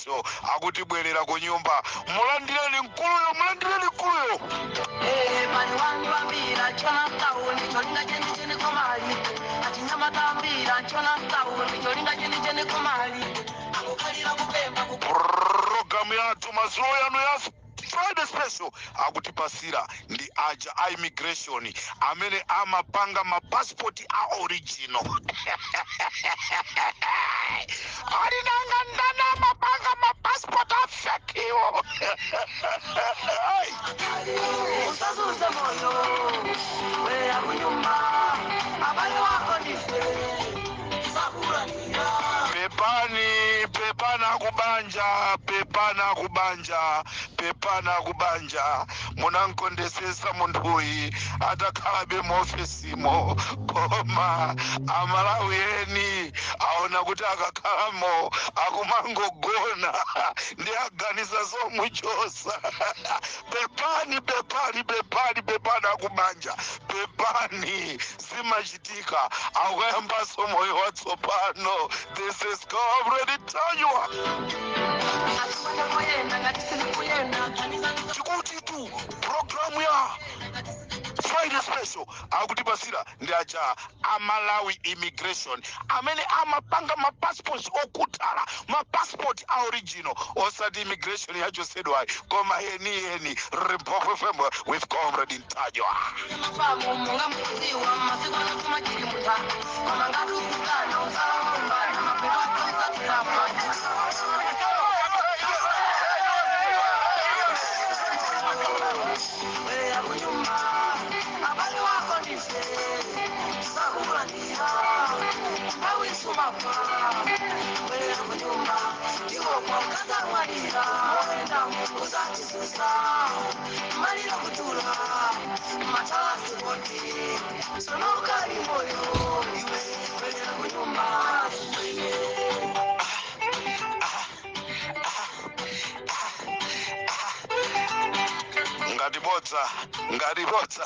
special akuti bwerera ku nyumba. Mulandireni mkuluyo, mulandireni mkuluyo. Bali wangu wambira chona tauni cholinga cheni komali. Atinyama tambira chona tauni cholinga cheni komali. Akukalira kupemba Programu yathu mazulo yanu ya Friday special akutipasira ndi aja a immigration amene amapanga mapasipoti a original. Alinanga ndana amapanga mapasipoti a fake iwo. usazuze moyo. Wea kunyumba abale wako nife. Pepana kubanja, pepana kubanja, pepana kubanja. Munankondesesa munthuyi atakhalabe muofesimo koma amalawi eni aona kuti akakhalamo akumangogona ndi aganiza zomuchosa. Pepani kubanja, pepani zimachitika akuyambaso moyo watsopano. This is Comrade Tanywa. Chikuti tu programu ya Friday special akutipasira ndi aja amalawi immigration amene amapanga mapassports okutala, mapassport a original osati immigration yachosedwa koma eni Republic Fembo with Comrade Tanywa. Ngaribodza.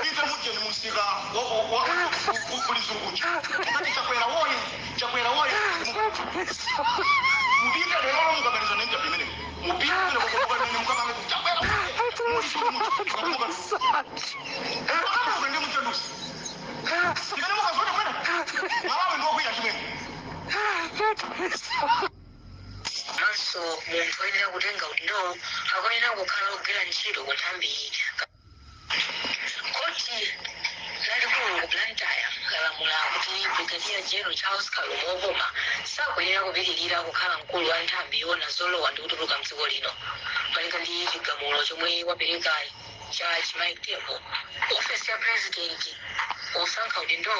Ite muje ni musika kulisukucha. Chakwera woi. Mubika lero mukabaliza nenda bimene. Mubika lero mukabaliza mukabaliza chakwera woi. Maso muntu alina kutenga udindo akalina kukhala kugera ntchito ku nthambi koti lalikulu ku Blantyre lalamula kuti Brigadier General Charles Kalumo Oboma sakuyenera kupitirira kukhala mkulu wa nthambi yona zolowa ndi kutuluka mdziko lino malingana ndi chigamulo chomwe wapereka Judge Mike Tembo. Ofesi ya President osankha udindo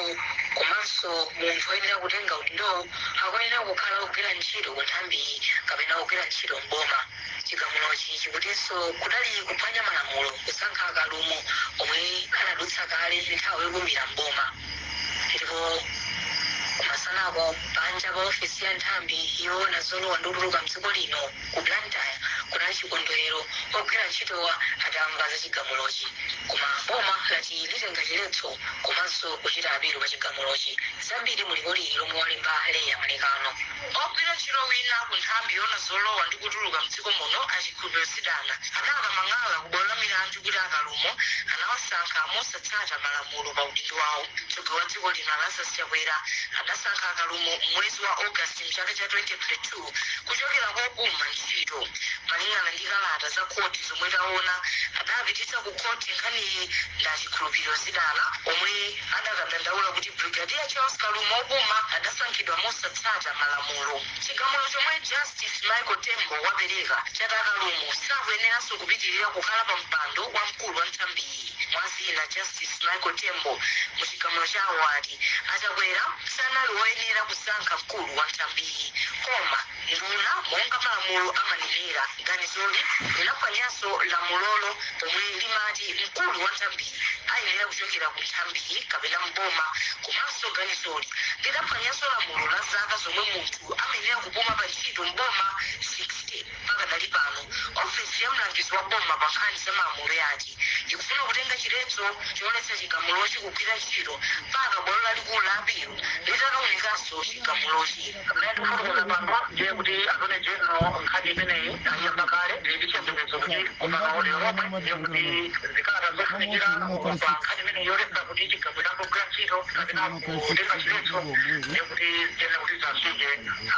komanso munthu ayenera kutenga udindo akuyenera kukhala kugwira ntchito ku nthambi kapena kugwira ntchito mboma. Chigamulochi chikutinso kudali kuphwanya malamulo kusankha Kalumo omwe anadutsa kale nthawi yokumbira mboma. Ndipo kumasanako panja pa ofesi ya nthambi yona zolowa ndi kutuluka mdziko lino ku Blantyre kunali chikondwerero ogwira ntchitowa atamva za chigamulochi koma boma lati litenga chiletso komanso kuchita apelo pa chigamulochi. Zambiri mulikoli lomwe walemba Leya Malekano. Ogwira ntchito wina ku nthambi yona zolowa ndi kutuluka mdziko muno achikhulupiriro sidana anaka mang'ala kubwalo la milandu kuti Kalumo anawasankha mosatsata malamulo pa udindo wawo. Mtsogoleri wa dziko lino Lazarus Chakwera adasankha Kalumo mwezi wa August mchaka cha 2022 kuchokera kopuma ntchito malingana ndi kalata za khoti zomwe taona adapititsa ku khoti nkhaniyi nda chikhulupiriro sidana omwe adakadandaula kuti Brigadier Charles Kalumo Oboma adasankhidwa mosatsata malamulo. Chigamulo chomwe Justice Michael Tembo wapereka chati Kalumo sakuyeneranso kupitirira kukhala pa mpando wa mkulu wa nthambiyi. Mwazina Justice Michael Tembo mu chigamulo chawo ati Chakwera sanali woyenera kusankha mkulu wa nthambiyi koma nduna monga malamulo amanenera ganizoli linafanyanso lamulolo pomwe limati mkulu wa nthambi ayenera kuchokera ku nthambi kapena mboma komanso ganizoli lidafanyanso lamulo la zaka zomwe munthu amayenera kupuma pa ntchito mboma 60 pakadali pano. Ofisi ya mlangizi wa boma pa nkhani za malamulo yati ikufuna kutenga chiletso choletsa chigamulochi kugwira ntchito mpaka bwalo lalikulu la apilo litakaunikanso chigamulochi. Kufufuza pano ndiye kuti atone general nkhani imeneyi ayamba kale ndichiyembekezo kuti kupakaonera omwe ndiye kuti zikata zofunikira pa nkhani imeneyi yoletsa kuti chigamulo kugwira ntchito kapena kutenga chiletso ndiye kuti tena kuti zasuje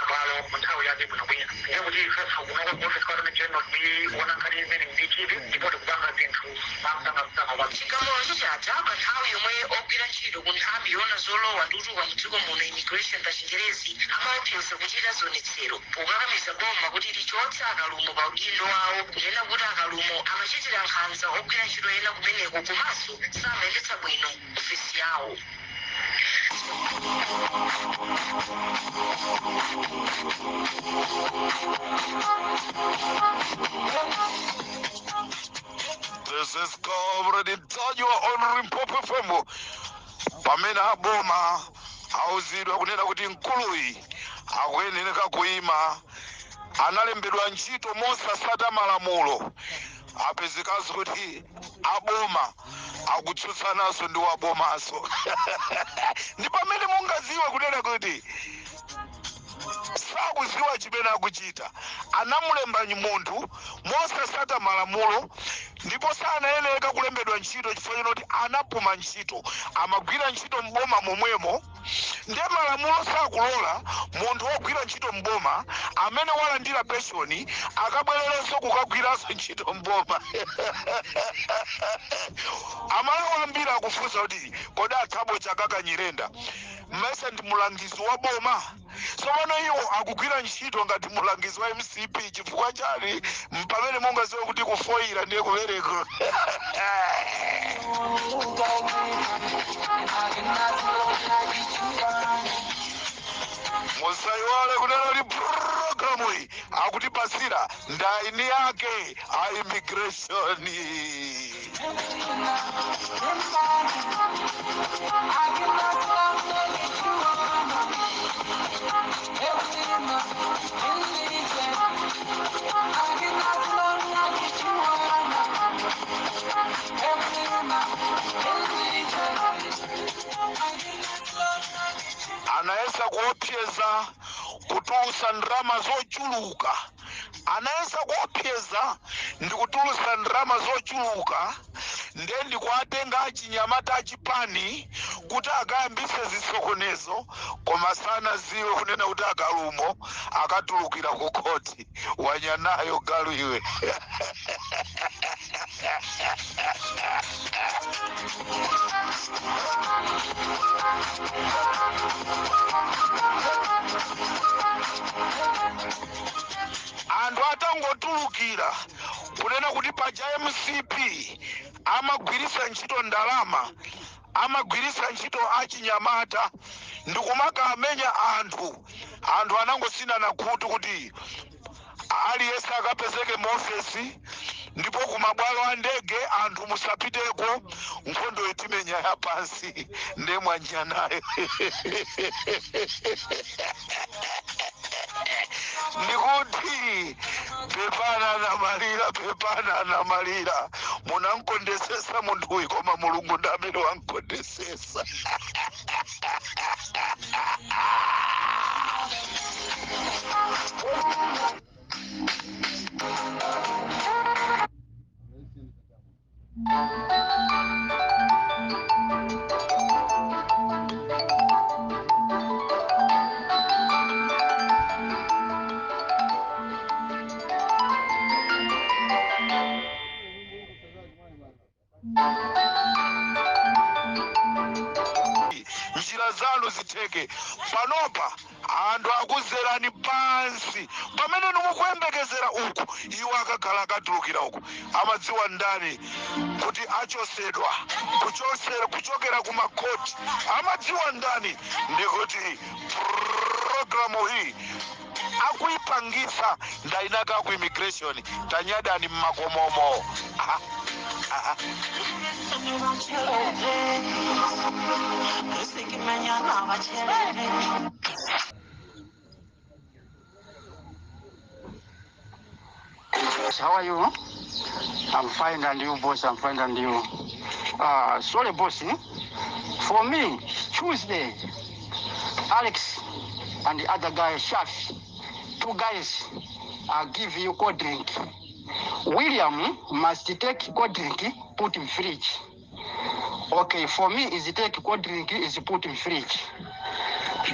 abwalo mu nthawi yake bwinobwino. Ndiye kuti ifeso kunoko kuofisi kwa atone general kuona nkhani imeneyi ndichipi ndipo tikupanga zinthu mamsangamsanga. Chigamulochi chatha pa nthawi yomwe ogwira ntchito ku nthambi yoona zolowa ndi kutuluka mdziko muno immigration pa chingerezi amaopseza kuchita zionetsero pokakamiza boma kuti lichotse akalumo pa udindo wawo kunena kuti akalumo amachitira nkhanza ogwira ntchito ena kumeneko komanso samayendetsa bwino ofisi yawo. This is already done. You are honoring Pope Fembo. Pamena boma auzidwa kunena kuti nkuluyi akuyenera kuima analembedwa ntchito mosasata malamulo apezekaso kuti aboma akutsutsanaso ndi wabomaso. Ndi pamene mungaziwe kunena kuti sakuziwa chimene akuchita anamulemba munthu mosasata malamulo ndipo sanayeneka kulembedwa ntchito chifukwa choti anapuma ntchito amagwira ntchito mboma momwemo ndiye malamulo sakulola munthu wogwira ntchito mboma amene walandira pensioni akabwererenso kukagwiranso ntchito mboma. Amalawo ambiri akufunsa kuti kodi athabo chakakanyirenda mmese ndi mulangizi wa boma tsopano iwo akugwira ntchito ngati mulangizi wa MCP chifukwa chani pamene mungaziwe kuti kufoira ndiye kubereko. Musaiwale kunena kuti programu iyi akutipasira ndaini yake a immigration. Anaweza kuopyeza kutulusa ndrama zochuluka, anaweza kuopyeza ndi kutulusa ndrama zochuluka ndendi kwatenga achinyamata achipani kuti akayambise zisokonezo koma sana ziwe kunena kuti akalumo akatulukira ku koti wanyanayo galu iwe. Anthu atangotulukira kunena kuti paja MCP amagwirisa ntchito ndalama amagwirisa ntchito achinyamata ndikumaka amenya anthu anangosinana kuti aliyese akapezeke muofesi ndipo kumabwalo a ndege anthu musapiteko nkhondo itimenya ya pansi nde mwanyanayo. Ndikuti pepana anamalira munankondesesa munthu uyu koma mulungu ndi amene wankondesesa. Njira zanu ziteke panopa anthu akuzerani pansi pamene mukuyembekezera uku iwo akakhala akatulukira uku amadziwa ndani kuti achosedwa kuchokera ku makoti amadziwa ndani ndikuti programu hii akuipangisa ndainaka ku immigration tanyada ni makomomo. How are you? I'm fine, and you, boss? I'm fine, and you? Sorry, boss. For me, Tuesday, Alex and the other guy, Shafi, 2 guys, give you cold drink. William must take cold drink, put in fridge. Okay, for me, is take cold drink, is put in fridge.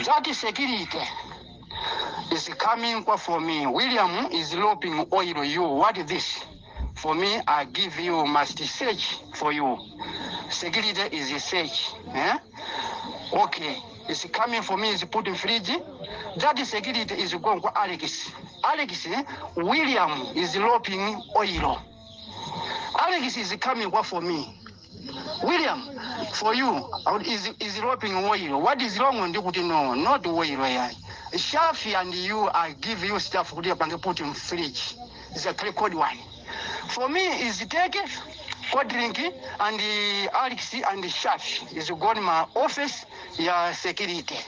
That security is coming for me. William is lopping oil you. What is this? For me, I give you must search for you. Security is a search. Okay. It's coming for me, is put in fridge. That security is going for Alex. Alex, William is lopping oil. Alex is coming for me. William, for you, is lopping oil. What is wrong with you? No, not oil. Shafi and you, I give you stuff to put in fridge. It's a clear one. For me, is take cold drink and the Alex and the Shafi is going to my office. Yeah, security.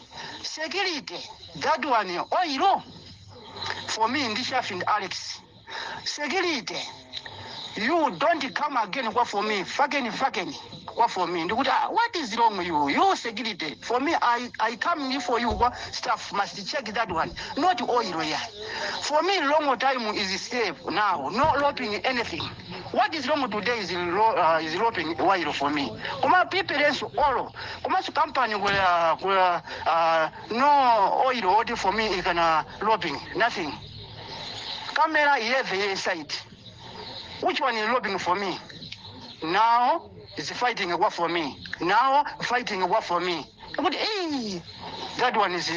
Security. That one, oil. For me, in the Shafi and Alex. Security. You don't come again. What for me? Fucking. What for me? What is wrong with you? You security. For me, I come here for you. Staff must check that one. Not oil here. For me, long time is safe now. No lopping anything. What is wrong today is lopping oil for me. Come on, people all. Come on, company where no oil order for me. You can lopping nothing. Camera here side. Which one is lobbying for me? Now is fighting a war for me. Now fighting a war for me. But hey, that one is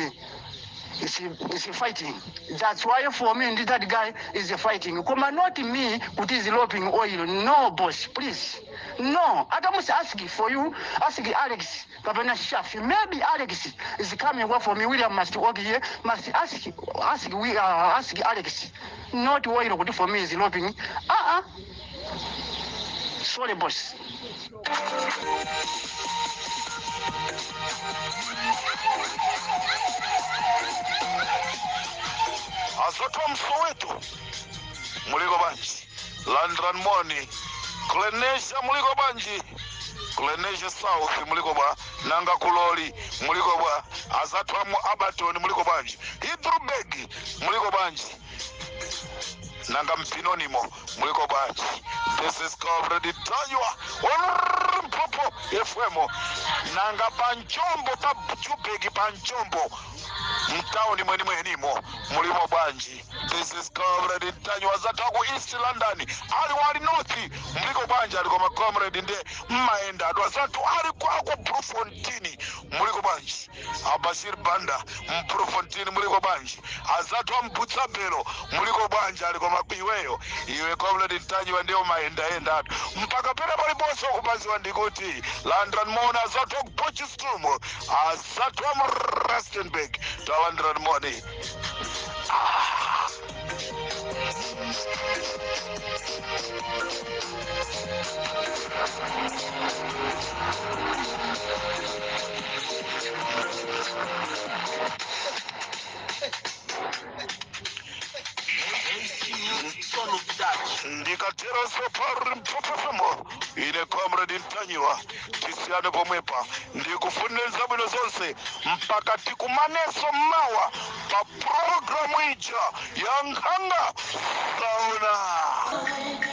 fighting. That's why for me and that guy is fighting. Come on, not me, who is lobbying oil. No, boss, please. No, I must ask for you. Ask Alex, Governor Shafi. Maybe Alex is coming work for me. William must work here. Must ask Alex. Not oil for me is lobbying. Sorry, boss. Azotwa Msoweto muliko banji Landran Moni Klenesha muliko banji Klenesha South muliko ba Nanga Kuloli muliko ba Azatwa mu Abaton muliko banji Hidrubegi muliko banji Nanga Mpinonimo muliko banji. This is covered Tanywa Popo FM Nanga Panchombo Tabujubegi Panchombo Mtaoni mwenimo mulimo banji. This is covered in Tanywa Zatago East London Aliwali North muliko banji aliko makomrade nde maenda adwazatu alikuwa Brufontini muliko banji Abashir Banda Brufontini muliko banji Azatu Mbutsabelo muliko banji aliko mapiweyo iwe covered in Tanywa ndio maenda mpaka pera pali boso kubanzi wandikuti Landran Mona Azatu Pochistumo Azatu Rastenbeck Landran Moni. Ndikatera sopari mpopofemo ine comrade Tanywa tisiane pomwepa ndikufunenza bwino zonse mpaka tikumaneso mawa pa programu ija ya Nkhanga Sauna.